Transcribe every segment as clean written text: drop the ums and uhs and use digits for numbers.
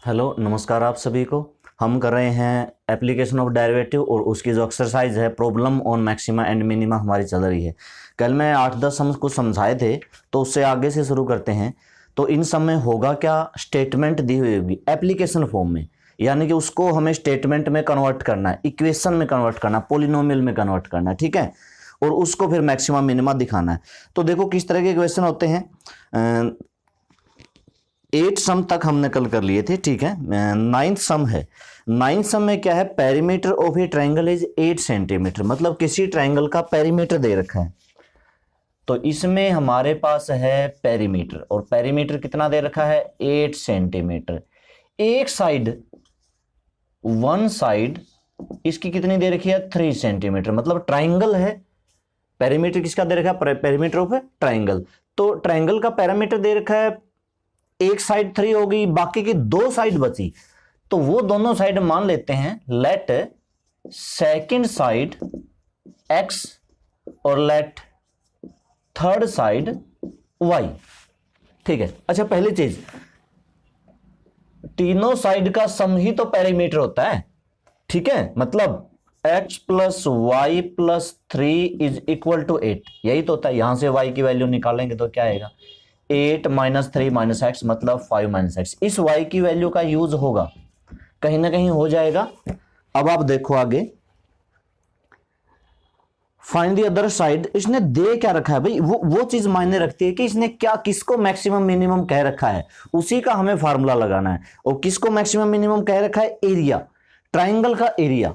Hello नमस्कार आप सभी को। हम कर रहे हैं एप्लीकेशन ऑफ डेरिवेटिव और उसकी जो एक्सरसाइज है problem on maxima and minima हमारी चल रही है। कल मैं 8-10 सम कुछ समझाए थे तो उससे आगे से शुरू करते हैं। तो इन सम में होगा क्या, स्टेटमेंट दी हुई होगी एप्लीकेशन फॉर्म में, यानी कि उसको हमें स्टेटमेंट में कन्वर्ट करना है, इक्वेशन में कन्वर्ट करना है, पोलिनोमियल में कन्वर्ट करना है, ठीक है। और उसको फिर मैक्सिमा मिनिमा दिखाना है। तो देखो किस तरह के क्वेश्चन होते हैं। 8 सम तक हमने कल कर लिए थे, ठीक है। 9th सम है। 9th सम में क्या है, perimeter of A triangle is 8 centimetre, मतलब किसी ट्राइंगल का पेरीमीटर दे रखा है। तो इसमें हमारे पास है पेरीमीटर, और पेरीमीटर कितना दे रखा है 8 सेंटीमीटर। एक साइड, वन साइड इसकी कितनी दे रखी है 3 सेंटीमीटर, मतलब ट्राइंगल है। पेरीमीटर किसका दे रखा है, पेरीमीटर ऑफ ए ट्राइंगल। तो ट्राइंगल का पेरीमीटर दे रखा है, एक साइड 3 हो गई, बाकी की 2 साइड बची। तो वो दोनों साइड मान लेते हैं, लेट सेकंड साइड x और लेट थर्ड साइड y, ठीक है। अच्छा, पहली चीज, तीनों साइड का सम ही तो पेरीमीटर होता है, ठीक है। मतलब x plus Y plus 3 is equal to 8, यही तो होता है। यहां से y की वैल्यू निकालेंगे तो क्या आएगा, 8 माइनस 3 माइनस एक्स, मतलब 5 माइनस एक्स। इस y की वैल्यू का यूज होगा, कहीं ना कहीं हो जाएगा। अब आप देखो आगे, फाइंड द अदर साइड। इसने दे क्या रखा है भाई, वो चीज मायने रखती है कि इसने क्या, किसको मैक्सिमम मिनिमम कह रखा है, उसी का हमें फार्मूला लगाना है। और किसको मैक्सिमम मिनिमम कह रखा है, एरिया, ट्राइंगल का एरिया,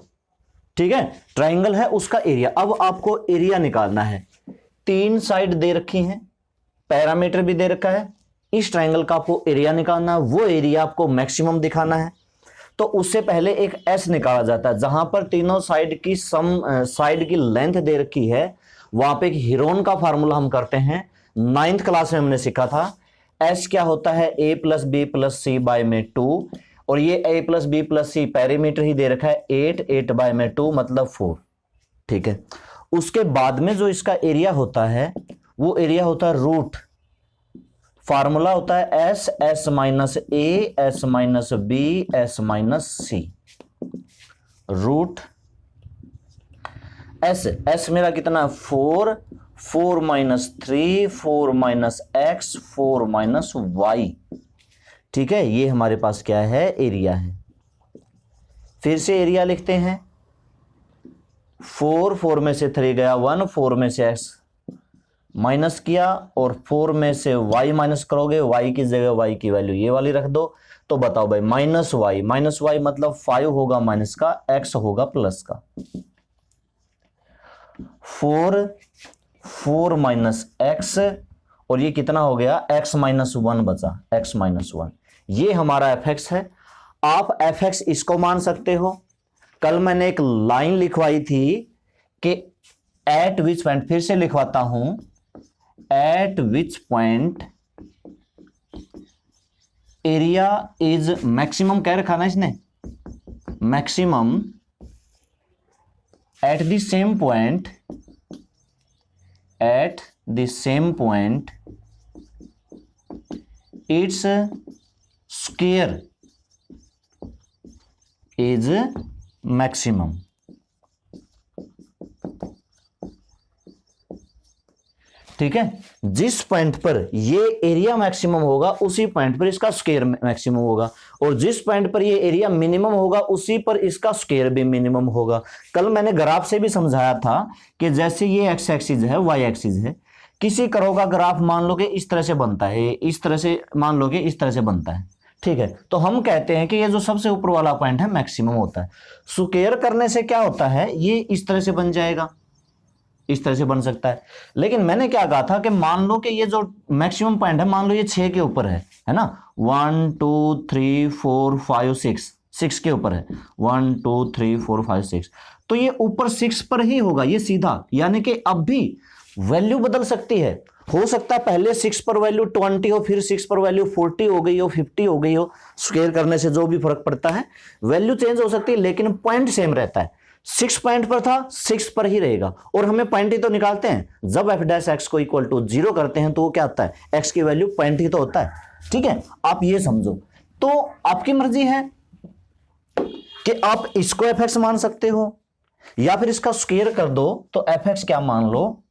ठीक है। ट्राइंगल है उसका एरिया। अब आपको एरिया निकालना है। 3 साइड दे रखी हैं, पैरामीटर भी दे रखा है, इस ट्राइंगल का आपको एरिया निकालना है, वो एरिया आपको मैक्सिमम दिखाना है। तो उससे पहले एक एस निकाला जाता है, जहां पर तीनों साइड की साइड की लेंथ दे रखी है, वहां पे एक हीरोन का फार्मूला हम करते हैं। 9th क्लास में हमने सीखा था। एस क्या होता है, ए प्लस बी प्लस सी बाय में 2, और ये ए प्लस बी प्लस सी पेरीमीटर ही दे रखा है 8 बाय में 2 मतलब 4, ठीक है। उसके बाद में जो इसका एरिया होता है वो एरिया होता है रूट, फार्मूला होता है S, S minus A, S minus B, S minus C, root S. S मेरा कितना है 4, 4 minus 3, 4 minus X, 4 minus Y, ठीक है। ये हमारे पास क्या है, एरिया है। फिर से एरिया लिखते हैं। 4 में से 3 गया 1, 4 में से एक्स माइनस किया, और 4 में से y माइनस करोगे, y की जगह y की वैल्यू ये वाली रख दो। तो बताओ भाई, माइनस y मतलब 5 होगा माइनस का, x होगा प्लस का। 4 माइनस एक्स, और ये कितना हो गया, x माइनस 1 बचा, x माइनस 1। ये हमारा fx है। आप fx इसको मान सकते हो। कल मैंने एक लाइन लिखवाई थी कि एट विच पॉइंट, फिर से लिखवाता हूं, at which point area is maximum कह रखा ना इसने, maximum at the same point, at the same point its square is maximum, ठीक है। जिस पॉइंट पर ये एरिया मैक्सिमम होगा उसी पॉइंट पर इसका स्क्वायर मैक्सिमम होगा, और जिस पॉइंट पर ये एरिया मिनिमम होगा उसी पर इसका स्क्वायर भी मिनिमम होगा। कल मैंने ग्राफ से भी समझाया था कि जैसे ये एक्स एक्सिस है, वाई एक्सिस है, किसी कर्व का ग्राफ मान लो कि इस तरह से बनता है, इस तरह से मान लो कि इस तरह से बनता है, ठीक है। तो हम कहते हैं कि ये जो सबसे ऊपर वाला पॉइंट है मैक्सिमम होता है। स्क्वायर करने से क्या होता है, ये इस तरह से बन जाएगा, इस तरह से बन सकता है। लेकिन मैंने क्या कहा था कि मान लो कि ये जो मैक्सिमम पॉइंट है, मान लो ये 6 के ऊपर है ना, 1 2 3 4 5 6 के ऊपर है, 1 2 3 4 5 6, तो ये ऊपर 6 पर ही होगा ये सीधा। यानी कि अब भी वैल्यू बदल सकती है, हो सकता है पहले 6 पर वैल्यू 20 हो, फिर 6 पर वैल्यू 40 हो गई हो, 50 हो गई हो। स्क्वायर करने से जो भी फर्क पड़ता है, वैल्यू चेंज हो सकती है, लेकिन पॉइंट सेम रहता है। 6 पॉइंट पर था, 6 पर ही रहेगा। और हमें पॉइंट ही तो निकालते हैं, जब एफ डैश एक्स को इक्वल टू 0 करते हैं तो वो क्या आता है, एक्स की वैल्यू पॉइंट ही तो होता है, ठीक है। आप ये समझो तो आपकी मर्जी है कि आप इसको एफ एक्स मान सकते हो या फिर इसका स्क्वायर कर दो तो एफ एक्स क्या मान लो,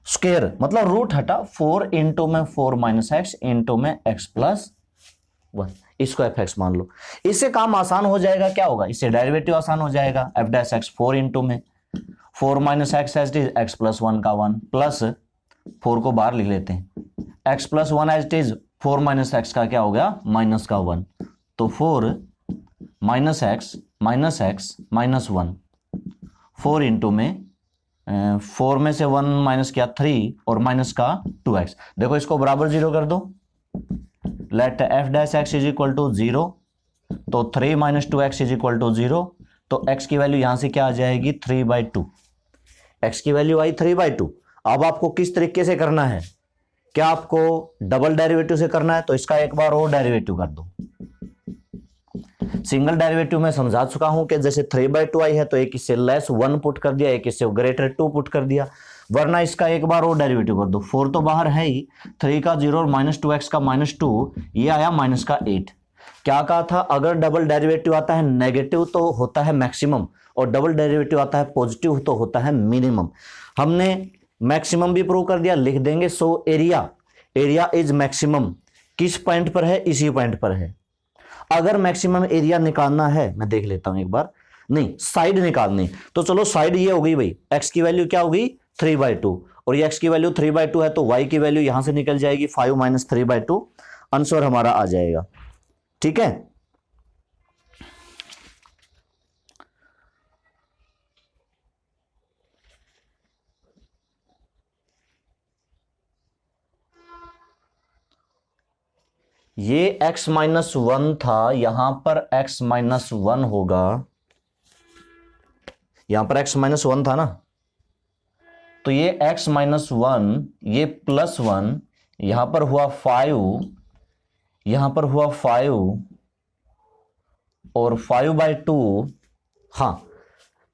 स्क्वायर मतलब रूट हटा 4 इंटू में 4 माइनस एक्स इंटू में एक्स प्लस 1, इसको एफ एक्स मान लो। इससे काम आसान हो जाएगा, क्या होगा, इससे डेरिवेटिव आसान हो जाएगा। एफ डैश एक्स 4 इंटू में 4 minus X as it is X plus 1 का 1 प्लस 4 को बाहर लिख लेते हैं, X plus 1 as it is 4 minus X का क्या हो गया माइनस का 1, तो 4 माइनस एक्स माइनस 1, 4 इंटू में 4 में से 1 माइनस किया 3 और माइनस का 2x। देखो इसको बराबर 0 कर दो, let F dash X is equal to 0, तो 3 minus 2x is equal to 0, तो x की वैल्यू यहां से क्या आ जाएगी 3/2, x की वैल्यू आई 3/2। अब आपको किस तरीके से करना है, क्या आपको डबल डेरिवेटिव से करना है, तो इसका एक बार और डेरिवेटिव कर दो। सिंगल डेरिवेटिव में समझा चुका हूं कि जैसे 3/2 आई है तो एक इससे लेस 1 पुट कर दिया, एक इससे ग्रेटर 2 पुट कर दिया, वरना इसका एक बार और डेरिवेटिव कर दो। 4 तो बाहर है ही, 3 का 0 और माइनस 2x का -2, ये आया माइनस का 8। क्या कहा था, अगर डबल डेरिवेटिव आता है नेगेटिव तो होता है मैक्सिमम, और डबल डेरिवेटिव आता है पॉजिटिव तो होता है मिनिमम। हमने मैक्सिमम भी प्रूव कर दिया, लिख देंगे। सो एरिया इज मैक्सिमम किस पॉइंट पर है, इसी पॉइंट पर है। अगर मैक्सिमम एरिया निकालना है, मैं देख लेता हूं एक बार, नहीं साइड निकालनी, तो चलो साइड ये हो गई भाई, x की वैल्यू क्या होगी 3/2, और ये x की वैल्यू 3/2 है तो y की वैल्यू यहां से निकल जाएगी 5 माइनस 3/2, आंसर हमारा आ जाएगा। ठीक है, ये x माइनस 1 था, यहां पर x माइनस 1 होगा, यहां पर x माइनस 1 था ना, तो ये x माइनस 1, ये प्लस 1, यहां पर हुआ 5, यहां पर हुआ 5 और 5/2। हाँ,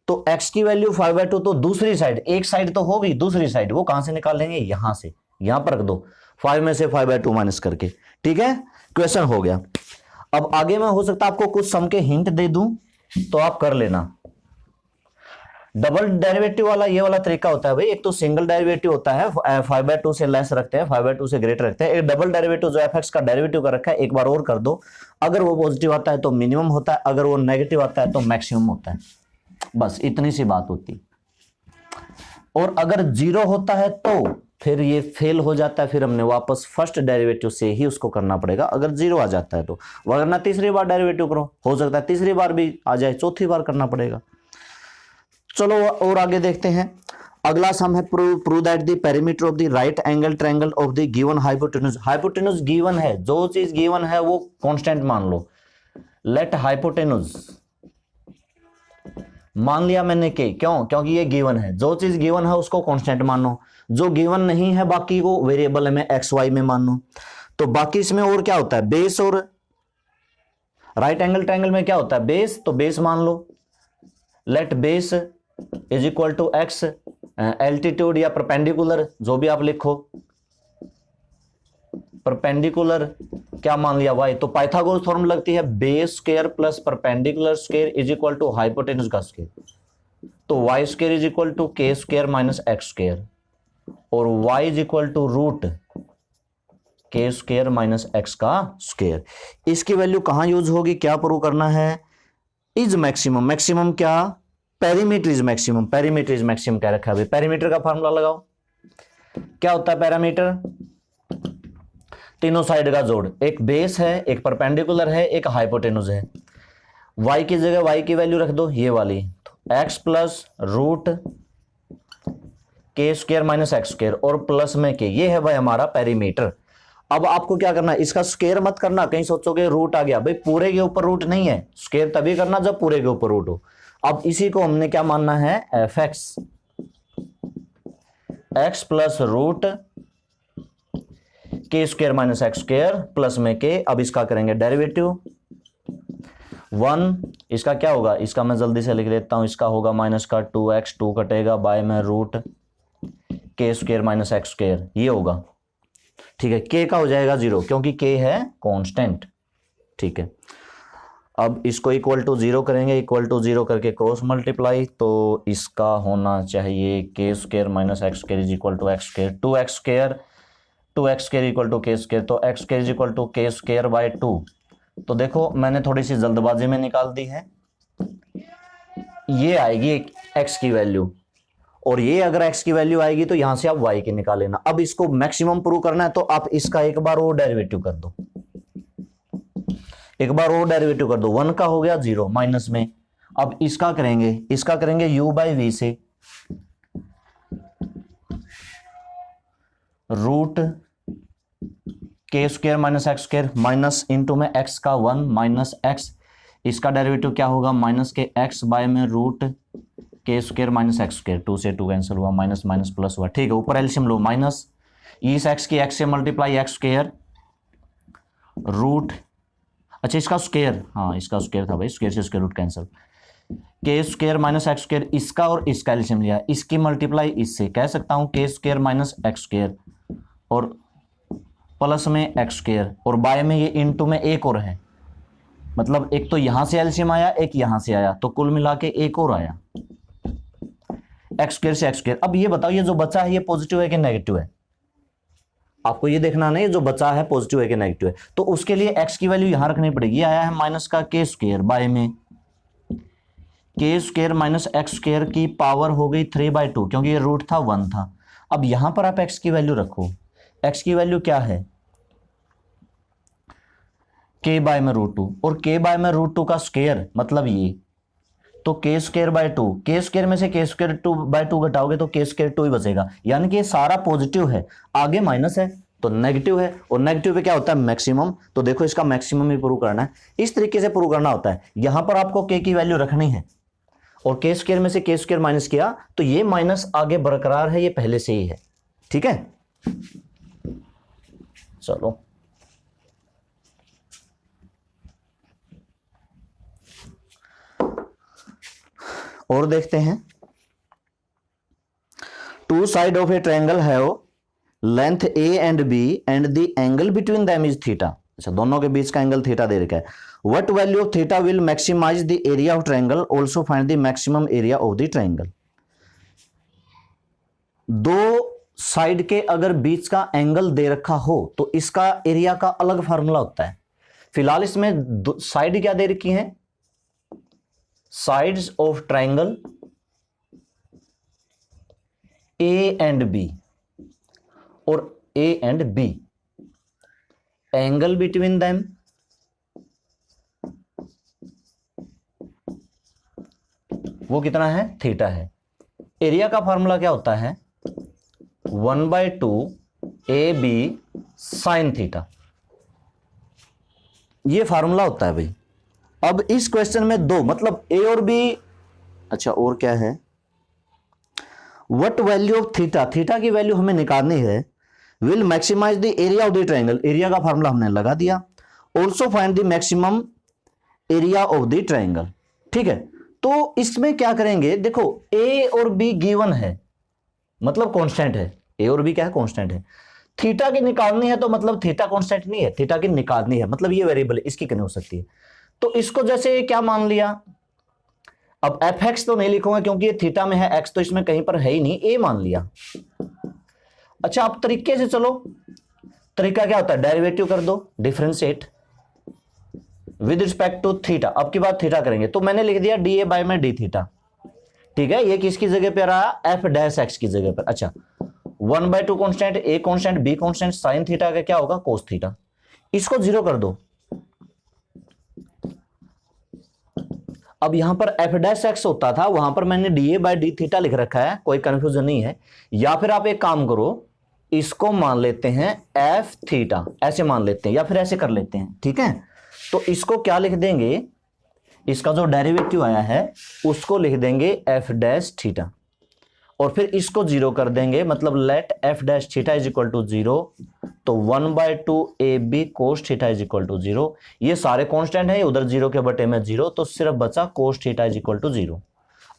तो x की वैल्यू 5/2, तो दूसरी साइड, एक साइड तो होगी, दूसरी साइड वो कहां से निकालेंगे, यहां से, यहां पर रख दो 5 में से 5/2 माइनस करके। ठीक है, क्वेश्चन हो गया। अब आगे में हो सकता है आपको कुछ सम के हिंट दे दूं तो आप कर लेना। डबल डेरिवेटिव वाला ये वाला तरीका होता है भाई, एक तो सिंगल डेरिवेटिव होता है 5/2 से लेस रखते हैं, 5/2 से ग्रेटर रखते हैं, एक डबल डेरिवेटिव जो एफ एक्स का डेरिवेटिव कर रखा है एक बार और कर दो, अगर वो पॉजिटिव आता है तो मिनिमम होता है, अगर वो नेगेटिव आता है तो मैक्सिमम होता है, बस इतनी सी बात होती। और अगर 0 होता है तो फिर ये फेल हो जाता है, फिर हमने वापस फर्स्ट डेरिवेटिव से ही उसको करना पड़ेगा, अगर 0 आ जाता है तो, वरना तीसरी बार डेरिवेटिव करो, हो सकता है तीसरी बार भी आ जाए, चौथी बार करना पड़ेगा। चलो और आगे देखते हैं। अगला सम है, prove that the perimeter of the right angle triangle of the given hypotenuse. Hypotenuse given है, जो चीज गिवन है वो कांस्टेंट मान लो। लेट हाइपोटेन्यूज मान लिया मैंने के, क्यों, क्योंकि ये गिवन है, जो चीज गिवन है उसको कांस्टेंट मानो, जो गिवन नहीं है बाकी को वेरिएबल में एक्स वाई में मानो। तो बाकी इसमें और क्या होता है, बेस, और राइट एंगल ट्रायंगल में क्या होता है बेस, तो बेस मान लो। Let base is equal to X, altitude या परपेंडिकुलर जो भी आप लिखो, परपेंडिकुलर क्या मान लिया वाई, तो पाइथागोरस थ्योरम लगती है base square plus perpendicular square is equal to hypotenuse का स्क्वायर, तो Y square is equal to K square minus X square, और Y is equal to root K square minus X का square. इसकी value कहां use होगी, क्या prove करना है, इज मैक्सिमम, मैक्सिमम क्या, perimeter is maximum, perimeter is maximum क्या रखा है, पेरीमीटर का फार्मूला लगाओ, क्या होता है पैरामीटर, तीनों साइड का जोड़, एक बेस है, एक परपेंडिकुलर है, एक हाइपोटेन्यूज है। y की जगह y की वैल्यू रख दो ये वाली, तो x plus root K square minus X square और प्लस में के, ये है भाई हमारा पेरीमीटर। अब आपको क्या करना है, इसका स्क्वायर मत करना, कहीं सोचोगे रूट आ गया, भाई पूरे के ऊपर रूट नहीं है, स्क्वायर तभी करना जब पूरे के ऊपर रूट हो। अब इसी को हमने क्या मानना है, F X, X plus root K square minus X square plus में के। अब इसका करेंगे डेरिवेटिव 1, इसका क्या होगा, इसका मैं जल्दी से लिख लेता हूं, इसका होगा माइनस का 2x, 2 कटेगा बाय में root K square minus X square, ये होगा। ठीक है, के का हो जाएगा 0 क्योंकि के है कांस्टेंट। ठीक है, अब इसको इक्वल टू 0 करेंगे, इक्वल टू 0 करके क्रॉस मल्टीप्लाई, तो इसका होना चाहिए K square minus X square is equal to X square, 2x square equal to K square, तो X square is equal to K square by 2। तो देखो मैंने थोड़ी सी जल्दबाजी में निकाल दी है, ये आएगी x की वैल्यू, और ये अगर x की वैल्यू आएगी तो यहां से आप y की निकाल लेना। अब इसको मैक्सिमम प्रूव करना है तो आप इसका एक बार और डेरिवेटिव कर दो, एक बार और डेरिवेटिव कर दो, 1 का हो गया 0 माइनस में। अब इसका करेंगे u बाई वी से, root K square minus X square minus into में x का 1 माइनस x, इसका डेरिवेटिव क्या होगा माइनस के x बाय में root K square minus X square, 2 से 2 कैंसिल हुआ, माइनस माइनस प्लस हुआ, ठीक है। ऊपर एलसीएम लो, माइनस इस x की x से मल्टीप्लाई एक्स स्क्वायर रूट, अच्छा इसका स्क्वायर, हाँ इसका स्क्वायर था भाई, स्क्वायर से स्क्वायर रूट कैंसिल, के स्क्वायर माइनस एक्स स्क्वायर, इसका और इसका एलसीएम लिया, इसकी मल्टीप्लाई इससे, कह सकता हूं के स्क्वायर माइनस एक्स स्क्वायर और प्लस में एक्स स्क्वायर, और बाय में ये इनटू में एक और है, मतलब एक तो यहां से एलसीएम आया, एक यहां से आया, तो कुल मिला के एक और आया एक्स स्क्वायर से एक्स स्क्वायर। अब ये बताओ ये जो बचा है ये पॉजिटिव है कि नेगेटिव है, आपको ये देखना नहीं जो बचा है पॉजिटिव है कि नेगेटिव है, तो उसके लिए x की वैल्यू यहां रखनी पड़ेगी। आया है माइनस का के स्क्वायर बाय में के स्क्वायर माइनस एक्स स्क्वायर की पावर हो गई 3/2, क्योंकि ये रूट था 1 था। अब यहां पर आप x की वैल्यू रखो, x की वैल्यू क्या है k बाय में रूट 2, और k बाय में रूट 2 का स्क्वायर मतलब ये, तो के स्क्वायर बाय 2, के स्क्वायर में से के स्क्वायर 2/2 घटाओगे तो के स्क्वायर 2 ही बचेगा, यानी कि ये सारा पॉजिटिव है, आगे माइनस है तो नेगेटिव है, और नेगेटिव पे क्या होता है मैक्सिमम, तो देखो इसका मैक्सिमम ही प्रूव करना है, इस तरीके से प्रूव करना होता है। यहां पर आपको के की वैल्यू रखनी है, और के स्क्वायर में से के स्क्वायर माइनस किया तो ये माइनस आगे बरकरार है, ये पहले से ही है, ठीक है। चलो और देखते हैं, two side of a triangle have length A and B and the angle between them is theta. अच्छा दोनों के बीच का एंगल थीटा दे रखा है। What value of theta will maximise the area of triangle, also find the maximum area of the triangle. दो side के अगर बीच का एंगल दे रखा हो तो इसका एरिया का अलग फार्मूला होता है। फिलहाल इसमें साइड क्या दे रखी है, sides of triangle A and B, और A and B, angle between them वो कितना है थीटा है। एरिया का फार्मूला क्या होता है 1/2 ए बी साइन थीटा, ये फार्मूला होता है भाई। अब इस क्वेश्चन में दो मतलब ए और बी, अच्छा और क्या है, what value of theta, theta की वैल्यू हमें निकालनी है, will maximise the area of the triangle, area का फार्मूला हमने लगा दिया, also find the maximum area of the triangle, ठीक है। तो इसमें क्या करेंगे, देखो ए और बी गिवन है मतलब कांस्टेंट है, ए और बी क्या है कांस्टेंट है, थीटा की निकालनी है तो मतलब थीटा कांस्टेंट नहीं है, थीटा की निकालनी है मतलब ये वेरिएबल है, इसकी नहीं हो सकती है। तो इसको जैसे क्या मान लिया, अब एफ एक्स तो नहीं लिखूंगा क्योंकि ये थीटा में है, एक्स तो इसमें कहीं पर है ही नहीं, ए मान लिया। अच्छा आप तरीके से चलो, तरीका क्या होता है डेरिवेटिव कर दो, differentiate with respect to theta, अब की बात थीटा करेंगे तो मैंने लिख दिया डी ए बाय में डी थीटा, ठीक है। ये किसकी जगह पे रहा एफ डैश एक्स की जगह पर। अच्छा 1/2 constant, a constant, be constant, sine theta का क्या होगा कोस थीटा, इसको 0 कर दो। अब यहां पर एफ डैश एक्स होता था, वहां पर मैंने D A by D theta लिख रखा है, कोई कंफ्यूजन नहीं है। या फिर आप एक काम करो, इसको मान लेते हैं एफ थीटा, ऐसे मान लेते हैं या फिर ऐसे कर लेते हैं, ठीक है। तो इसको क्या लिख देंगे, इसका जो डेरिवेटिव आया है उसको लिख देंगे एफ डैश थीटा, और फिर इसको 0 कर देंगे, मतलब let F dash theta is equal to 0, तो 1/2 A B cos theta is equal to 0। ये सारे कांस्टेंट है, उधर 0 के बटे में 0, तो सिर्फ बचा cos theta is equal to 0।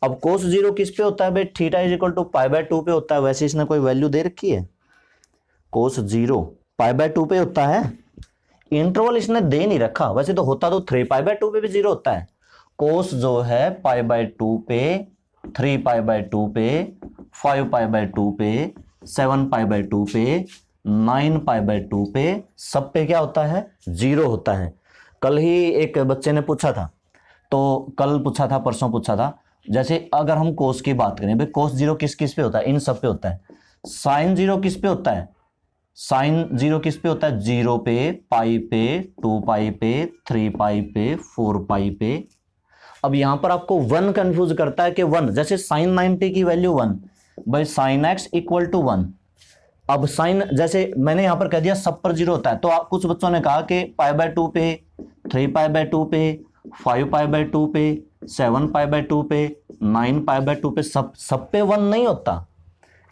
अब कोस 0 किस पे होता है भाई, थीटा इज इक्वल टू π/2 पे होता है। वैसे इसने कोई वैल्यू दे रखी है, कोस 0 π/2 पे होता है, इंटरवल इसने दे नहीं रखा, वैसे तो होता तो 3π/2 पे भी 0 होता है। कोस जो है π/2 पे, 3π/2 पे, 5π/2 पे, 7π/2 पे, 9π/2 पे, सब पे क्या होता है? 0 होता है। कल ही एक बच्चे ने पूछा था, तो कल पूछा था, परसों पूछा था, जैसे अगर हम कोस की बात करें, भाई कोस 0 किस किस पे होता है? इन सब पे होता है। साइन 0 किस पे होता है? साइन 0 किस पे होता है? 0 पे, पाई पे, 2π पे, 3π पे, 4π पे। अब यहां पर आपको 1 कंफ्यूज करता है कि 1, जैसे साइन 90 की वैल्यू 1, भाई साइन x इक्वल टू 1। अब साइन, जैसे मैंने यहां पर कह दिया सब पर 0 होता है, तो कुछ बच्चों ने कहा कि π/2 पे, 3π/2 पे, 5π/2 पे, 7π/2 पे, 9π/2 पे, सब पे 1 नहीं होता।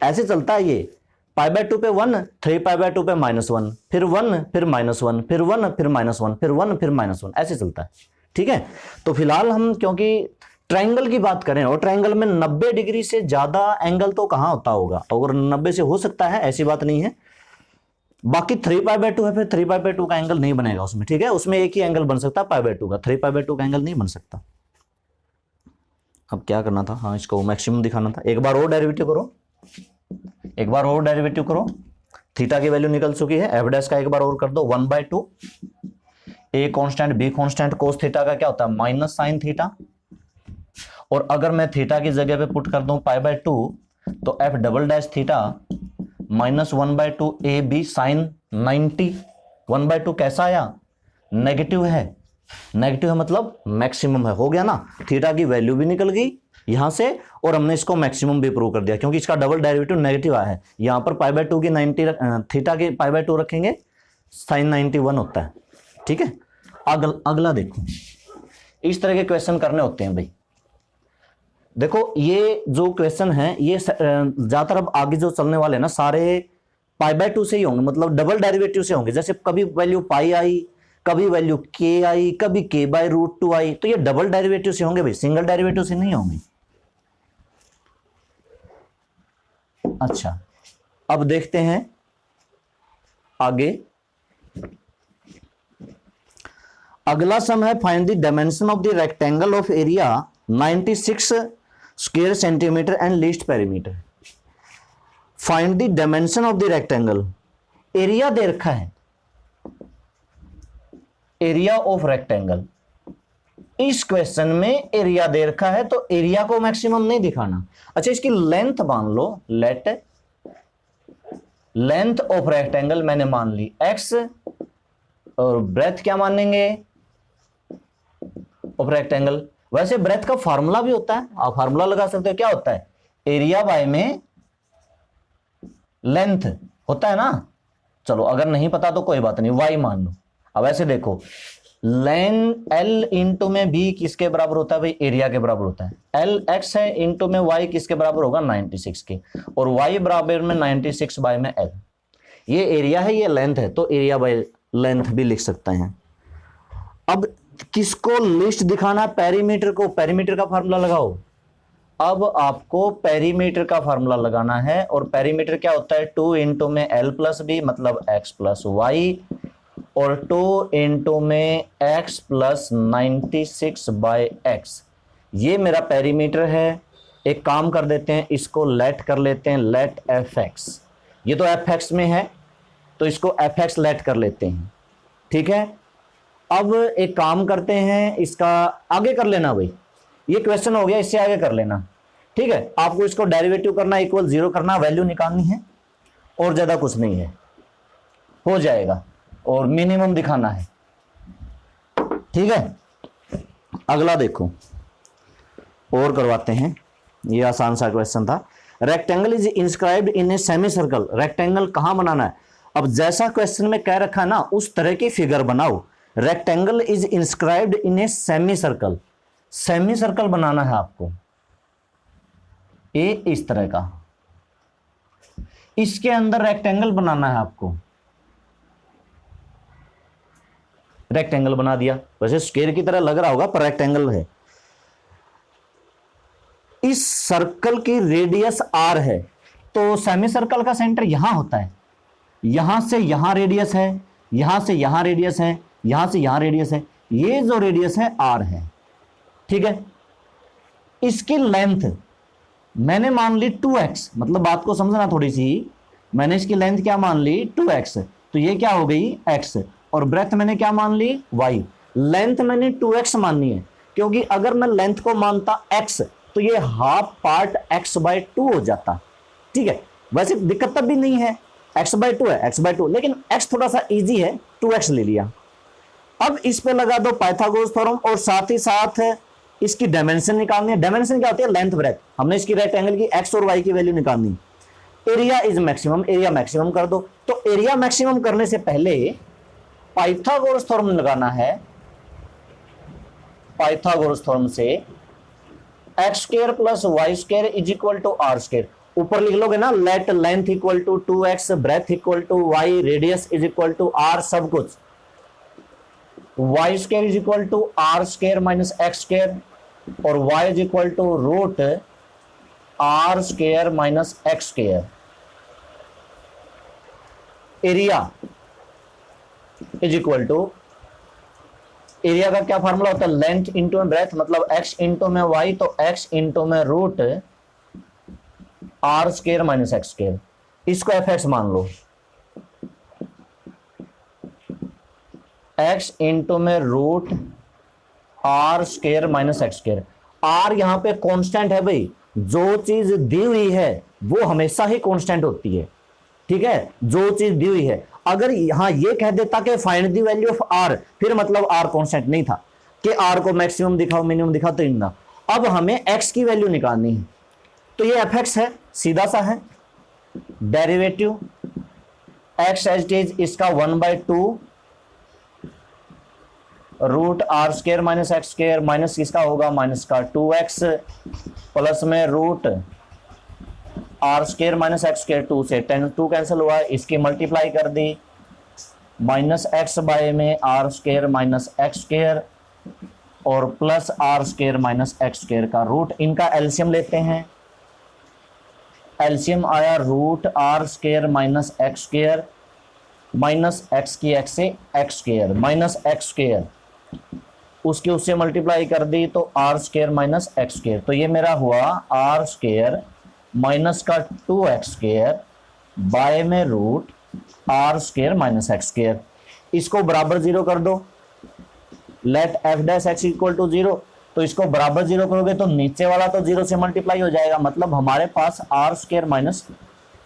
ऐसे चलता है ये, π/2 पे 1, 3π/2 पे -1, फिर 1, फिर -1, फिर 1, फिर -1, फिर 1, फिर -1, ऐसे चलता है। ठीक है, तो फिलहाल हम क्योंकि ट्रायंगल की बात करें, और ट्रायंगल में 90 डिग्री से ज्यादा एंगल तो कहां होता होगा, अगर 90 से हो सकता है ऐसी बात नहीं है। बाकी 3π/2 है, फिर 3π/2 का एंगल नहीं बनेगा उसमें। ठीक है, उसमें एक ही एंगल बन सकता है π/2 का, 3π/2 का एंगल नहीं बन सकता। अब क्या करना था, हाँ इसको मैक्सिमम दिखाना था। एक बार और डेरिवेटिव करो, एक बार और डेरिवेटिव करो। थीटा की वैल्यू निकल चुकी है, एफ डैश का एक बार और कर दो, 1/2, a constant be constant, cos theta का क्या होता है? Minus sine theta. और अगर मैं थीटा की जगह पे पुट कर दूं π/2, तो F double dash theta -1/2 A B sine 90। 1/2 कैसा आया? नेगेटिव है। नेगेटिव है मतलब मैक्सिमम है, हो गया ना। थीटा की वैल्यू भी निकल गई यहां से, और हमने इसको मैक्सिमम भी प्रूव कर दिया, क्योंकि इसका डबल डेरिवेटिव नेगेटिव आया है। यहां पर π/2 की 90, थीटा के π/2 रखेंगे, साइन 91 होता है। ठीक है, अगला देखो, इस तरह के क्वेश्चन करने होते हैं भाई। देखो ये जो क्वेश्चन है, ये ज्यादातर अब आगे जो चलने वाले हैं ना, सारे π/2 से ही होंगे, मतलब डबल डेरिवेटिव से होंगे। जैसे कभी वैल्यू पाई आई, कभी वैल्यू k आई, कभी k/√2 आई, तो ये डबल डेरिवेटिव से होंगे भाई, सिंगल डेरिवेटिव से नहीं होंगे। अच्छा, अब देखते हैं आगे। अगला सम है, find the dimension of the rectangle of area 96 square centimetre and least perimeter. Find the dimension of the rectangle, area दे रखा है, एरिया ऑफ रेक्टेंगल। इस क्वेश्चन में एरिया दे रखा है, तो एरिया को मैक्सिमम नहीं दिखाना। अच्छा, इसकी लेंथ मान लो, लेट लेंथ ऑफ रेक्टेंगल मैंने मान ली x, और ब्रेथ क्या मानेंगे ऑफ रेक्टेंगल। वैसे ब्रेथ का फार्मूला भी होता है, आप फार्मूला लगा सकते हो, क्या होता है? एरिया बाय में लेंथ होता है ना। चलो अगर नहीं पता तो कोई बात नहीं, y मान लो। अब ऐसे देखो, लेन L इंटू में B किसके बराबर होता है भाई? एरिया के बराबर होता है। L x है, इंटू में y किसके बराबर होगा? 96 के, और y बराबर में 96 बाय में L। ये एरिया है, ये लेंथ है, तो एरिया बाय लेंथ भी लिख सकते हैं। अब किसको लिस्ट दिखाना? पेरीमीटर को। पेरीमीटर का फार्मूला लगाओ। अब आपको पेरीमीटर का फार्मूला लगाना है, और पेरीमीटर क्या होता है? 2 इंटू में L प्लस B मतलब x प्लस y, और 2 इंटू में x प्लस 96 बाय x। ये मेरा पेरीमीटर है। एक काम कर देते हैं, इसको लेट कर लेते हैं, लेट fx। ये तो fx में है, तो इसको fx लेट कर लेते हैं। ठीक है, अब एक काम करते हैं, इसका आगे कर लेना भाई, ये क्वेश्चन हो गया, इससे आगे कर लेना। ठीक है, आपको इसको डेरिवेटिव करना, इक्वल 0 करना, वैल्यू निकालनी है, और ज्यादा कुछ नहीं है, हो जाएगा, और मिनिमम दिखाना है। ठीक है, अगला देखो और करवाते हैं, ये आसान सा क्वेश्चन था। Rectangle is inscribed in a semi circle. Rectangle कहां बनाना है? अब जैसा क्वेश्चन में कह रखा ना, उस तरह की फिगर बनाओ। Rectangle is inscribed in a semi circle. Semi circle बनाना है आपको, ए इस तरह का, इसके अंदर रेक्टेंगल बनाना है आपको। रेक्टेंगल बना दिया, वैसे स्क्वायर की तरह लग रहा होगा पर रेक्टेंगल है। इस सर्कल की रेडियस r है, तो सेमी सर्कल का सेंटर यहां होता है, यहां से यहां रेडियस है, यहां से यहां रेडियस है, यहां से यहां रेडियस है, ये जो रेडियस है आर है, ठीक है। इसकी लेंथ मैंने मान ली 2x, मतलब बात को समझना थोड़ी सी, मैंने इसकी लेंथ क्या मान ली 2x, तो ये क्या हो गई x, और ब्रेथ मैंने क्या मान ली y। लेंथ मैंने 2x माननी है, क्योंकि अगर मैं लेंथ को मानता x तो ये हाफ पार्ट x/2 हो जाता, ठीक है। वैसे दिक्कत तब भी नहीं है, x/2 है, x/2, लेकिन x थोड़ा सा इजी है, 2x ले लिया। अब इस पे लगा दो पाइथागोरस थ्योरम, और साथ ही साथ इसकी डायमेंशन निकालनी है। डायमेंशन क्या होती है, लेंथ ब्रेथ। हमने इसकी रेक्टेंगल की x और y की वैल्यू निकालनी। Area is maximum, area maximum कर दो। तो एरिया मैक्सिमम करने से पहले पाइथागोरस थ्योरम लगाना है। पाइथागोरस थ्योरम से x² + y² = r²। ऊपर लिख लोगे ना, let length equal to 2x, breadth equal to y, radius is equal to r, सब कुछ। y² is equal to r² - x², और y is equal to √r² - x²। Area is equal to, area का क्या formula होता है, length into में breadth, मतलब x into में y, तो x इंटू में √r² - x²। इसको fx मान लो, x इंटू में √r² - x²। r यहां पे कांस्टेंट है भाई, जो चीज दी हुई है वो हमेशा ही कांस्टेंट होती है, ठीक है। जो चीज दी हुई है, अगर यहां ये कह देता कि find the value of r, फिर मतलब r कांस्टेंट नहीं था कि r को मैक्सिमम दिखाओ मिनिमम दिखाओ, तो इतना। अब हमें x की वैल्यू निकालनी है, तो ये fx है, सीधा सा है। Derivative x as it is, इसका 1/2 √r² - x², माइनस किसका होगा, माइनस का 2x, प्लस में √r² - x², 2 से 10, 2 कैंसिल हुआ, इसकी मल्टीप्लाई कर दी, -x बाय में r² - x², और प्लस r² - x² का रूट, इनका एलसीएम लेते हैं। एलसीएम आया √r² - x² माइनस x की x से x² माइनस x², उसके उससे मल्टीप्लाई कर दी तो r² - x², तो ये मेरा हुआ r² माइनस का 2x² बाय में √r² - x²। इसको बराबर 0 कर दो, लेट f' इक्वल टू 0, तो इसको बराबर 0 करोगे तो नीचे वाला तो 0 से मल्टीप्लाई हो जाएगा, मतलब हमारे पास r² -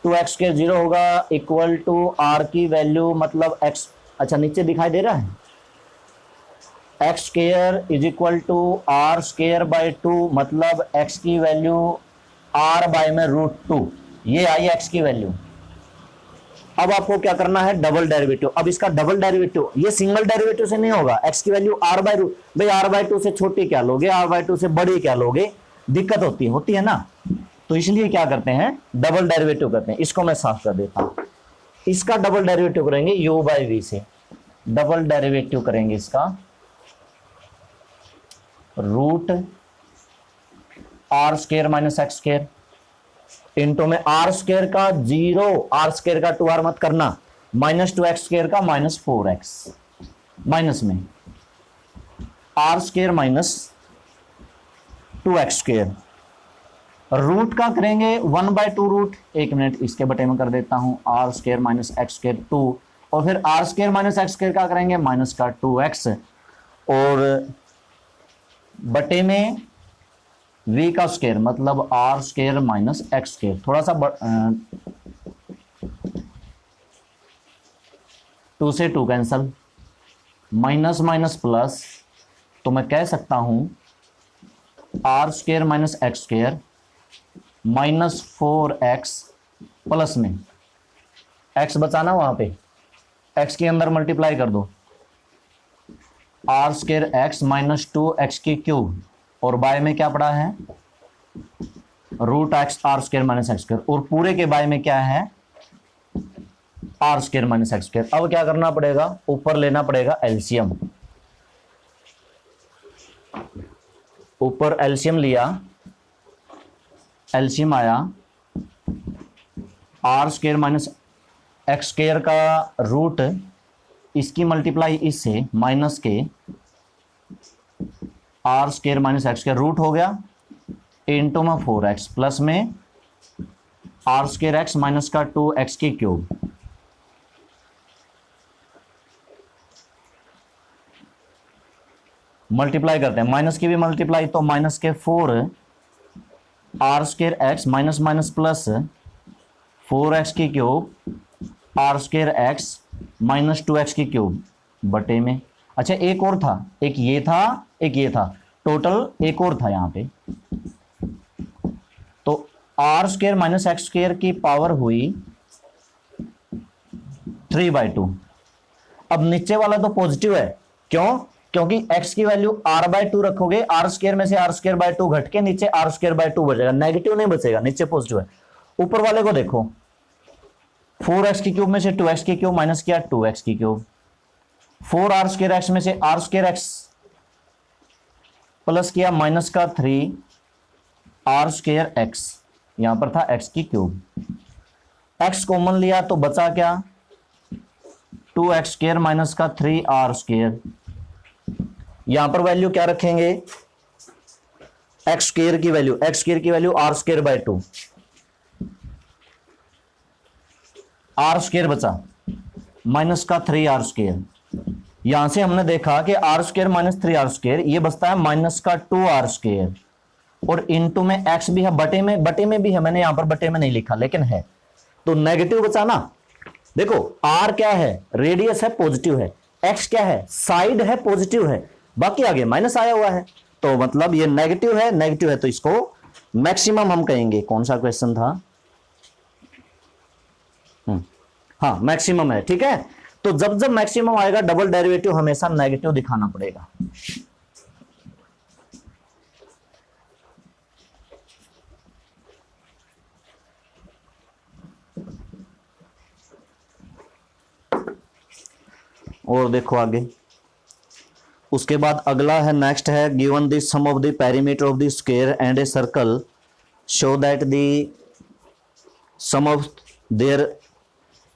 2x² 0 होगा, इक्वल टू r की वैल्यू मतलब x, अच्छा नीचे दिखाई दे रहा है, x² is equal to r²/2, मतलब x की वैल्यू r बाय में √2, ये आई x की वैल्यू। अब आपको क्या करना है, डबल डेरिवेटिव। अब इसका डबल डेरिवेटिव, ये सिंगल डेरिवेटिव से नहीं होगा, x की वैल्यू r/2, भाई r/2 से छोटी क्या लोगे, r/2 से बड़ी क्या लोगे, दिक्कत होती है ना, तो इसलिए क्या करते हैं, डबल डेरिवेटिव करते हैं। इसको मैं साफ कर देता हूं, इसका डबल डेरिवेटिव करेंगे u/v से, डबल डेरिवेटिव करेंगे इसका, √r² - x² इंटू में r² का 0, r² का 2r मत करना, -2x² का -4x, माइनस में r² - 2x², रूट का करेंगे 1/2 रूट, एक मिनट इसके बटे में कर देता हूं, r² - x², 2, और फिर r² - x² का करेंगे माइनस का 2x, और बटे में v का स्क्वायर, मतलब r² - x², थोड़ा सा 2 से 2 कैंसल, माइनस माइनस प्लस, तो मैं कह सकता हूं r² - x² -4x, प्लस में x बचाना वहां पे, x के अंदर मल्टीप्लाई कर दो, r² x -2x की क्यूब, और बाय में क्या पड़ा है, √x r² - x², और पूरे के बाय में क्या है, r² - x²। अब क्या करना पड़ेगा, ऊपर लेना पड़ेगा एलसीएम, ऊपर एलसीएम लिया, एलसीएम आया r² - x² का रूट इसकी मल्टीप्लाई इससे माइनस के R square minus X square root हो गया इंटू में 4x प्लस में आर स्क्वायर एक्स माइनस का 2x की क्यूब। मल्टीप्लाई करते हैं, माइनस की भी मल्टीप्लाई तो माइनस के 4 R square X minus minus plus 4x की cube R square X minus 2x की क्यूब बटे में। अच्छा एक और था, एक ये था एक ये था, टोटल एक और था यहां पे, तो R square minus X square की पावर हुई 3/2। अब नीचे वाला तो पॉजिटिव है, क्यों? क्योंकि x की वैल्यू r/2 रखोगे, आर स्क्वायर में से r²/2 घट के नीचे r²/2 बचेगा, नेगेटिव नहीं बचेगा, नीचे पॉजिटिव है। ऊपर वाले को देखो, 4x की क्यूब में से 2x की क्यूब माइनस किया 2x की क्यूब, 4r² में से r² प्लस किया माइनस का 3r²x, यहां पर था x की क्यूब, x कॉमन लिया तो बचा क्या 2x² माइनस का 3r²। यहां पर वैल्यू क्या रखेंगे, x² की वैल्यू, x² की वैल्यू r²/2, r² बचा माइनस का 3r²। यहां से हमने देखा कि r² माइनस 3r², ये बचता है माइनस का 2r², और इनटू में x भी है, बटे में भी है, मैंने यहां पर बटे में नहीं लिखा लेकिन है, तो नेगेटिव बचा ना। देखो r क्या है, रेडियस है, पॉजिटिव है, x क्या है, साइड है, पॉजिटिव है, बाकी आगे माइनस आया हुआ है, तो मतलब ये नेगेटिव है, नेगेटिव है तो इसको मैक्सिमम हम कहेंगे। कौन सा क्वेश्चन था? हाँ मैक्सिमम है, ठीक है। तो जब जब मैक्सिमम आएगा डबल डेरिवेटिव हमेशा नेगेटिव दिखाना पड़ेगा। और देखो आगे, उसके बाद अगला है, नेक्स्ट है, given the sum of the perimeter of the square and a circle show that the sum of their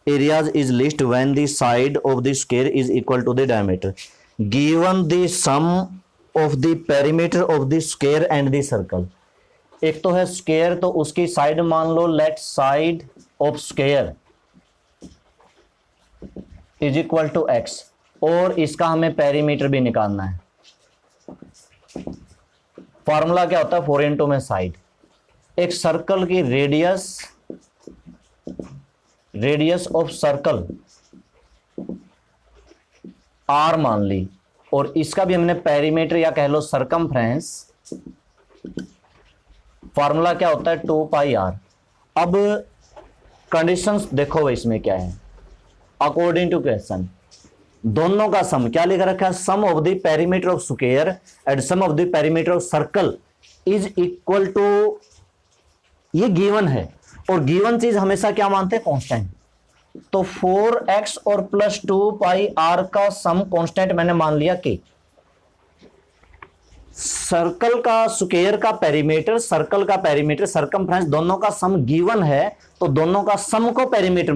areas is least when the side of the square is equal to the diameter. Given the sum of the perimeter of the square and the circle, एक तो है square तो उसकी side मान लो let side of square is equal to x, और इसका हमें पेरीमीटर भी निकालना है। फॉर्मूला क्या होता है, 4 इंटू में साइड, एक सर्कल की रेडियस ऑफ सर्कल r मान ली, और इसका भी हमने पेरीमीटर या कह लो सरकमफ्रेंस, फॉर्मूला क्या होता है 2πr। अब कंडीशंस देखो इसमें क्या है, अकॉर्डिंग टू क्वेश्चन दोनों का सम क्या लिख रखा है, sum of the perimeter of square and sum of the perimeter of circle is equal to, ये गिवन है, और गिवन चीज हमेशा क्या मानते हैं, कांस्टेंट। तो 4x और प्लस 2πr का सम कांस्टेंट मैंने मान लिया कि सर्कल का स्क्वायर का पेरीमीटर, सर्कल का पेरीमीटर, सरकमफ्रेंस, दोनों का सम गिवन है, तो दोनों का सम को पेरीमीटर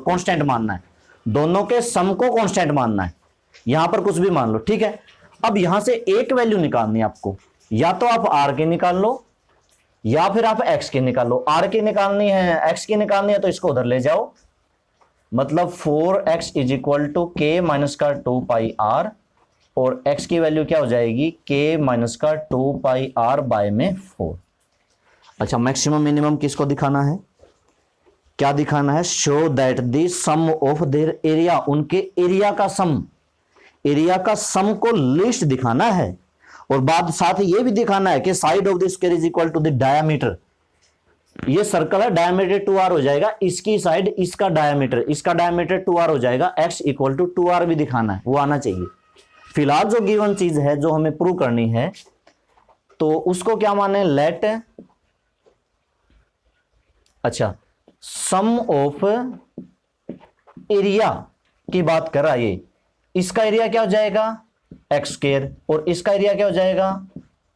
कांस्टेंट मानना है, दोनों के सम को कांस्टेंट मानना है। यहां पर कुछ भी मान लो, ठीक है। अब यहां से एक वैल्यू निकालनी है आपको, या तो आप r की निकाल लो या फिर आप x की निकाल लो। r की निकालनी है, x की निकालनी है तो इसको उधर ले जाओ, मतलब 4x is equal to k minus का 2πr, और x की वैल्यू क्या हो जाएगी, k माइनस का 2πr बाय में 4। अच्छा मैक्सिमम मिनिमम किसको दिखाना है, क्या दिखाना है, show that the sum of their area, उनके एरिया का सम, एरिया का सम को लिस्ट दिखाना है, और बाद साथ ही ये भी दिखाना है कि side of the square is equal to the diameter. ये सर्कल है, डायमीटर 2r हो जाएगा, इसकी साइड, इसका डायमीटर 2r हो जाएगा, x इक्वल टू 2r भी दिखाना है, वो आना चाहिए। फिलहाल जो गिवन चीज है जो हमें प्रूव करनी है, तो उसको क्या माने, लेट, अच्छा सम ऑफ एरिया की बात कर रहा है ये, इसका एरिया क्या हो जाएगा x², और इसका एरिया क्या हो जाएगा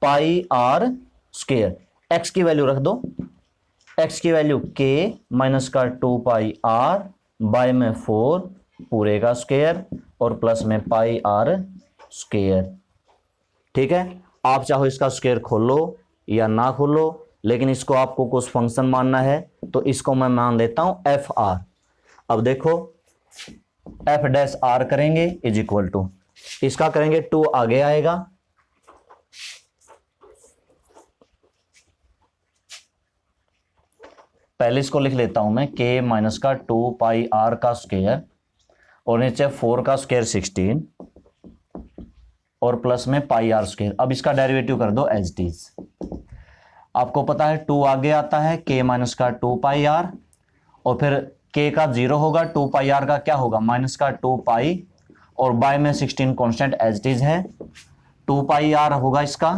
πr²। x की वैल्यू रख दो, x की वैल्यू k माइनस का 2πr बाय में 4 पूरे का स्क्वायर, और प्लस में पाई आर स्क्वायर। ठीक है, आप चाहो इसका स्क्वायर खोलो या ना खोलो, लेकिन इसको आपको कुछ फंक्शन मानना है, तो इसको मैं मान देता हूं एफ आर। अब देखो एफ डैश आर करेंगे इज इक्वल टू, इसका करेंगे 2 आगे आएगा, पहले इसको लिख लेता हूं मैं k माइनस का 2 पाई आर का स्क्वायर और नीचे 4 का स्क्वायर 16 और प्लस में पाई आर स्क्वायर। अब इसका डेरिवेटिव कर दो एज इट इज। आपको पता है 2 आगे आता है, k माइनस का 2 पाई आर और फिर k का 0 होगा, 2 पाई आर का क्या होगा माइनस का 2 पाई और बाय में 16 कांस्टेंट एज इट इज है। 2 पाई आर होगा इसका,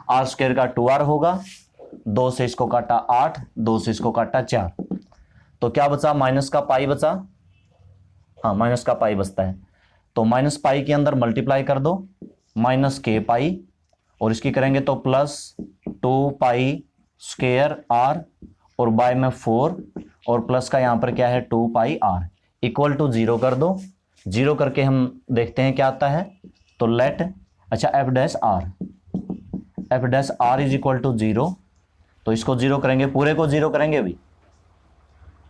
आर स्क्वायर का 2r होगा, 2 से इसको काटा 8, 2 से इसको काटा 4, तो क्या बचा माइनस का पाई बचा, हाँ माइनस का पाई बचता है। तो माइनस पाई के अंदर मल्टीप्लाई कर दो माइनस के पाई और इसकी करेंगे तो प्लस 2 पाई स्क्वायर आर और बाय में 4 और प्लस का यहां पर क्या है 2 पाई आर इक्वल टू 0 कर दो। 0 करके हम देखते हैं क्या आता है, तो लेट अच्छा F dash R is equal to 0, तो इसको 0 करेंगे, पूरे को 0 करेंगे अभी,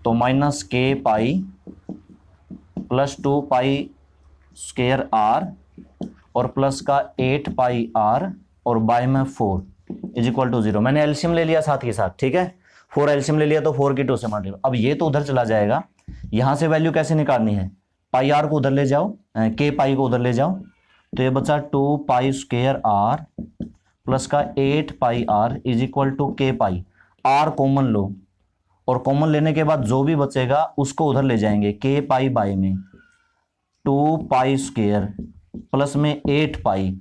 तो माइनस के pi plus 2 pi square R और प्लस का 8 पाई आर और बाय में 4 इज इक्वल टू 0। मैंने एलसीएम ले लिया साथ के साथ, ठीक है, 4 एलसीएम ले लिया तो 4 की 2 से मल्टीप्लाई। अब ये तो उधर चला जाएगा, यहां से वैल्यू कैसे निकालनी है, पाई आर को उधर ले जाओ, के पाई को उधर ले जाओ, तो ये बचा 2 पाई स्क्वायर आर प्लस का 8 पाई आर इज इक्वल टू के पाई। आर कॉमन लो और कॉमन लेने के बाद जो भी बचेगा उसको उधर ले जाएंगे, के पाई बाई में 2 पाई स्क्वायर प्लस में 8 पाई।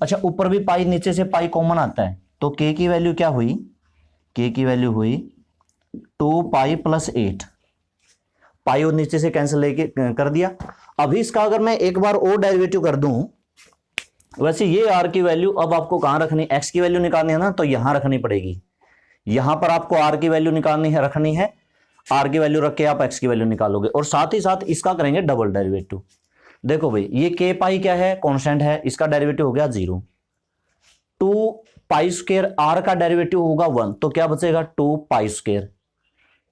अच्छा ऊपर भी पाई नीचे से पाई कॉमन आता है, तो के की वैल्यू क्या हुई, के की वैल्यू हुई 2 पाई प्लस 8, पाई और नीचे से कैंसिल लेके कर दिया। अभी इसका अगर मैं एक बार और डेरिवेटिव कर दूं, वैसे ये आर की वैल्यू अब आपको कहां रखनी, एक्स की वैल्यू निकालनी है ना, तो यहां रखनी पड़ेगी, यहां पर आपको आर की वैल्यू निकालनी है, रखनी है, आर की वैल्यू रख के आप एक्स की वैल्यू निकालोगे और साथ ही साथ इसका करेंगे डबल डेरिवेटिव। देखो भाई ये के पाई क्या है, कांस्टेंट है, इसका डेरिवेटिव हो गया 0, 2 पाई स्क्वायर आर का डेरिवेटिव होगा 1, तो क्या बचेगा 2 पाई स्क्वायर,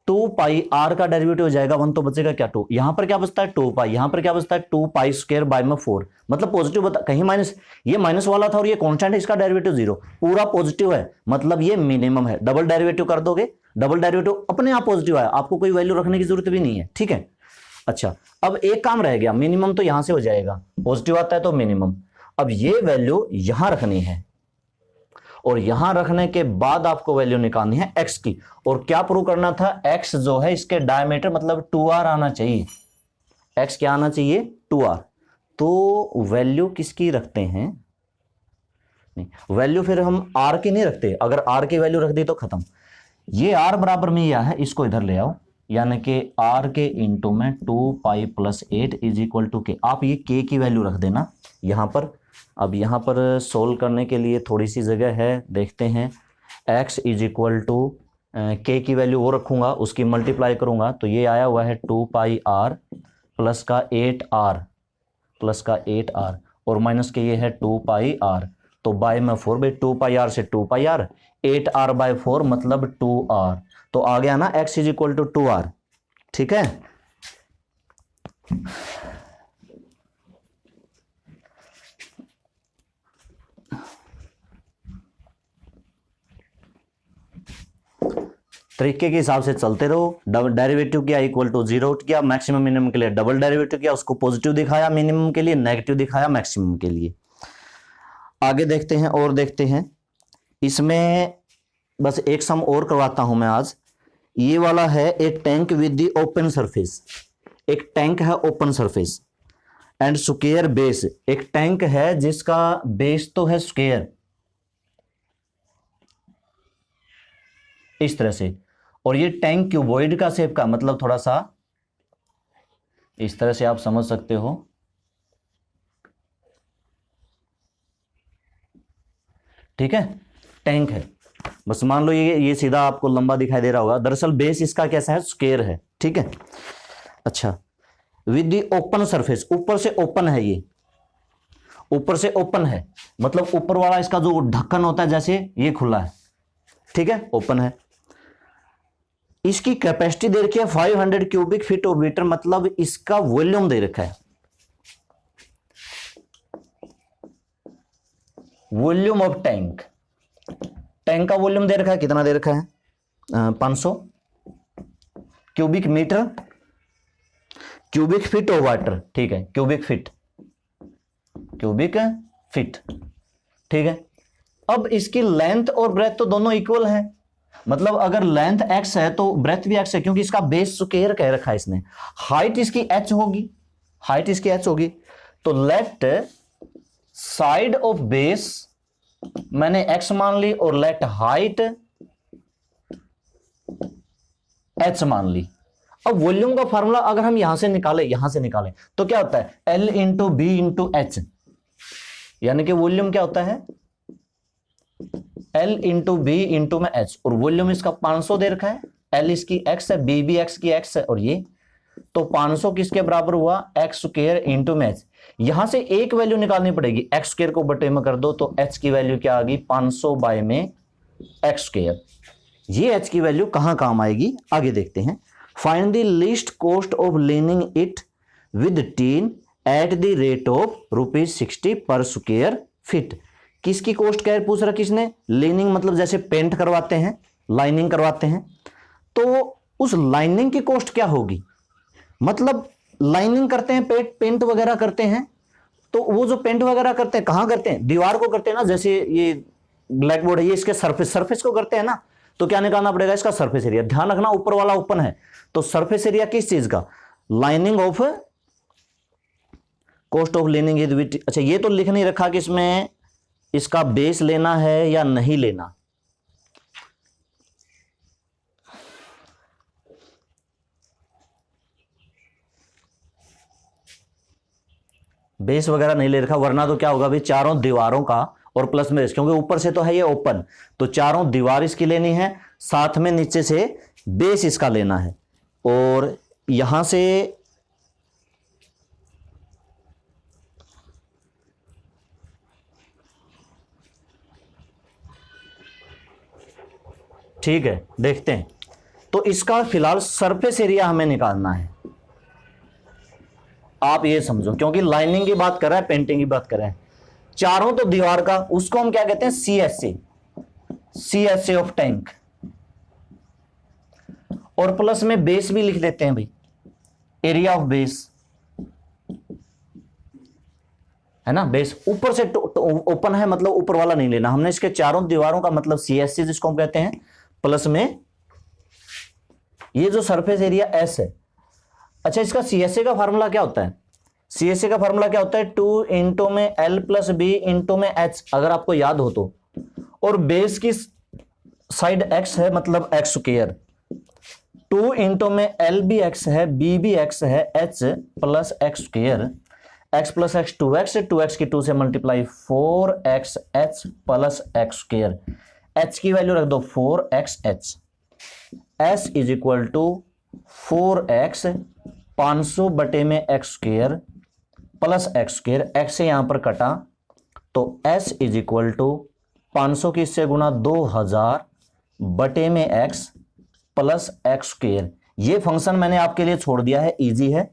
2 पाई आर का डेरिवेटिव हो जाएगा 1, तो बचेगा क्या 2, यहां पर क्या बचता है 2 पाई, यहां पर क्या बचता है 2 पाई स्क्वायर बाय में 4, मतलब पॉजिटिव बता, कहीं माइनस, ये माइनस वाला था और ये कांस्टेंट है, इसका डेरिवेटिव 0, पूरा पॉजिटिव है, मतलब ये मिनिमम है। डबल डेरिवेटिव कर दोगे, डबल डेरिवेटिव अपने आप पॉजिटिव है, आपको कोई वैल्यू रखने की जरूरत भी नहीं है, ठीक है। अच्छा अब एक काम रह गया, मिनिमम तो यहां से हो जाएगा, पॉजिटिव आता है तो मिनिमम। अब ये वैल्यू यहां रखनी है और यहां रखने के बाद आपको वैल्यू निकालनी है x की, और क्या प्रूव करना था, x जो है इसके डायमीटर मतलब 2r आना चाहिए, x क्या आना चाहिए 2r। तो वैल्यू किसकी रखते हैं, नहीं वैल्यू फिर हम r की नहीं रखते, अगर r की वैल्यू रख दी तो खत्म। ये r बराबर में यह है, इसको इधर ले आओ, यानी कि r के इंटू में 2 pi plus 8 is equal to K, आप ये k की वैल्यू रख देना यहां पर। अब यहां पर सोल्व करने के लिए थोड़ी सी जगह है, देखते हैं, x इज इक्वल टू के की वैल्यू वो रखूंगा, उसकी मल्टीप्लाई करूंगा, तो ये आया हुआ है 2 पाई आर प्लस का 8r प्लस का 8r और माइनस के ये है 2 पाई आर, तो बाय में 4, भाई 2 पाई आर से 2 पाई आर, 8r बाय 4 मतलब 2r, तो आ गया ना x is equal to 2r, ठीक है। तरीके के हिसाब से चलते रहो, डबल डेरिवेटिव किया इक्वल टू 0 किया, मैक्सिमम मिनिमम के लिए डबल डेरिवेटिव किया, उसको पॉजिटिव दिखाया मिनिमम के लिए, नेगेटिव दिखाया मैक्सिमम के लिए। आगे देखते हैं और देखते हैं, इसमें बस एक सम और करवाता हूं मैं आज। ये वाला है एक tank with the open surface, एक टैंक है open surface and square base, एक टैंक है जिसका बेस तो है स्क्वायर इस तरह से, और ये टैंक क्यूबॉइड का शेप का, मतलब थोड़ा सा इस तरह से आप समझ सकते हो, ठीक है, टैंक है, बस मान लो ये सीधा आपको लंबा दिखाई दे रहा होगा, दरअसल बेस इसका कैसा है स्क्वायर है, ठीक है। अच्छा विद द ओपन सरफेस, ऊपर से ओपन है, ये ऊपर से ओपन है, मतलब ऊपर वाला इसका जो ढक्कन होता है जैसे ये खुला है, ठीक है, ओपन है। इसकी कैपेसिटी दे रखी है 500 क्यूबिक फीट ऑफ वाटर, मतलब इसका वॉल्यूम दे रखा है, वॉल्यूम ऑफ टैंक, टैंक का वॉल्यूम दे रखा है, कितना दे रखा है 500 cubic metre, cubic feet of water, ठीक है, क्यूबिक फीट, क्यूबिक फीट, ठीक है। अब इसकी लेंथ और ब्रेथ तो दोनों इक्वल है, मतलब अगर लेंथ x है तो ब्रेथ भी x है, क्योंकि इसका बेस स्क्वायर कह रखा है इसने। हाइट इसकी h होगी, हाइट इसकी h होगी, तो लेट साइड ऑफ बेस मैंने x मान ली और लेट हाइट h मान ली। अब वॉल्यूम का फार्मूला अगर हम यहां से निकालें तो क्या होता है L into B into H, यानी कि वॉल्यूम क्या होता है L इंटू बी इंटू में h, और वॉल्यूम इसका 500 दे रखा है, L इसकी x है, B भी x की x है, और ये तो 500 किसके बराबर हुआ x स्क्वायर इंटू में h। यहां से एक वैल्यू निकालनी पड़ेगी, x स्क्वायर को बटे में कर दो तो h की वैल्यू क्या आ गई 500 बाय में x स्क्वायर। ये h की वैल्यू कहां काम आएगी आगे देखते हैं। Find the least cost of leaning it with tin at the rate of ₹60 पर स्क्वायर फीट। किसकी कॉस्ट क्या पूछ रहा किसने, लीनिंग मतलब जैसे पेंट करवाते हैं, लाइनिंग करवाते हैं, तो उस लाइनिंग की कॉस्ट क्या होगी, मतलब लाइनिंग करते हैं, पेंट वगैरह करते हैं, तो वो जो पेंट वगैरह करते हैं कहां करते हैं, दीवार को करते हैं ना, जैसे ये ब्लैक बोर्ड है, ये इसके सरफेस को करते हैं ना, तो क्या निकालना पड़ेगा इसका सरफेस एरिया। ध्यान रखना ऊपर वाला ओपन है, तो सरफेस एरिया किस चीज का, lining of cost of leaning is with. अच्छा ये तो लिख नहीं रखा कि इसमें इसका बेस लेना है या नहीं लेना, बेस वगैरह नहीं ले रखा, वरना तो क्या होगा भाई चारों दीवारों का और प्लस में, क्योंकि ऊपर से तो है ये ओपन, तो चारों दीवार इसकी लेनी है, साथ में नीचे से बेस इसका लेना है, और यहां से ठीक है देखते हैं। तो इसका फिलहाल सरफेस एरिया हमें निकालना है, आप ये समझो, क्योंकि लाइनिंग की बात कर रहा है, पेंटिंग की बात कर रहे हैं, चारों तो दीवार का, उसको हम क्या कहते हैं CSA ऑफ टैंक, और प्लस में बेस भी लिख देते हैं भाई, एरिया ऑफ बेस है ना, बेस ऊपर से ओपन है, मतलब ऊपर वाला नहीं लेना हमने, इसके चारों दीवारों का मतलब CSA जिसको हम कहते हैं, प्लस में ये जो सरफेस एरिया S है। अच्छा इसका CSA का फार्मूला क्या होता है, CSA का फार्मूला क्या होता है 2 इंटू में L प्लस बी इंटू में H, अगर आपको याद हो तो, और बेस की साइड x है मतलब x स्क्वायर, 2 इंटू में L भी x है, B भी x है, H plus x square, x plus x 2x, 2x की 2 से multiply 4xh plus x square, h की वैल्यू रख दो 4xh, s is equal to 4x 500 बटे में x square plus x square, x से यहां पर कटा तो s इज इक्वल टू 500 की इससे गुना 2000 बटे में x प्लस x स्क्वायर। ये फंक्शन मैंने आपके लिए छोड़ दिया है, इजी है,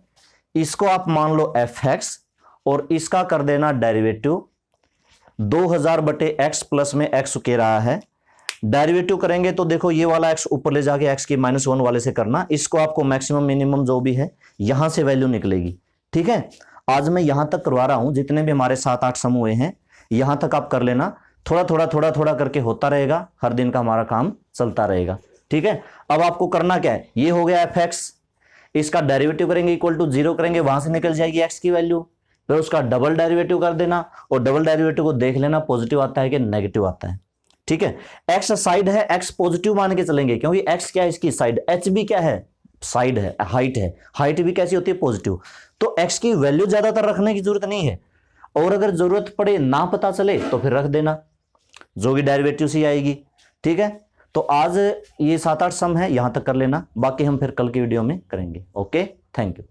इसको आप मान लो fx और इसका कर देना डेरिवेटिव, 2000 बटे x प्लस में x स्क्वायर आया है, डेरिवेटिव करेंगे तो देखो ये वाला x ऊपर ले जाके x की -1 वाले से करना, इसको आपको मैक्सिमम मिनिमम जो भी है यहां से वैल्यू निकलेगी। ठीक है, आज मैं यहां तक करवा रहा हूं, जितने भी हमारे 7-8 समूह हैं यहां तक आप कर लेना, थोड़ा करके होता रहेगा, हर दिन का हमारा काम चलता रहेगा। ठीक है, अब आपको करना क्या है, ये हो गया fx, इसका डेरिवेटिव करेंगे इक्वल टू 0 करेंगे, वहां से निकल जाएगी x की वैल्यू, फिर उसका डबल डेरिवेटिव कर देना, और डबल डेरिवेटिव को देख लेना पॉजिटिव आता है कि नेगेटिव आता है। ठीक है, x साइड है, x पॉजिटिव मान के चलेंगे, क्योंकि x क्या है इसकी साइड, h भी क्या है साइड है, हाइट है, हाइट भी कैसी होती है पॉजिटिव, तो x की वैल्यू ज्यादातर रखने की जरूरत नहीं है, और अगर जरूरत पड़े ना पता चले तो फिर रख देना, जो भी डेरिवेटिव से आएगी। ठीक है, तो आज ये 7-8 सम है, यहां तक कर लेना, बाकी हम फिर कल की वीडियो में करेंगे। Okay, thank you.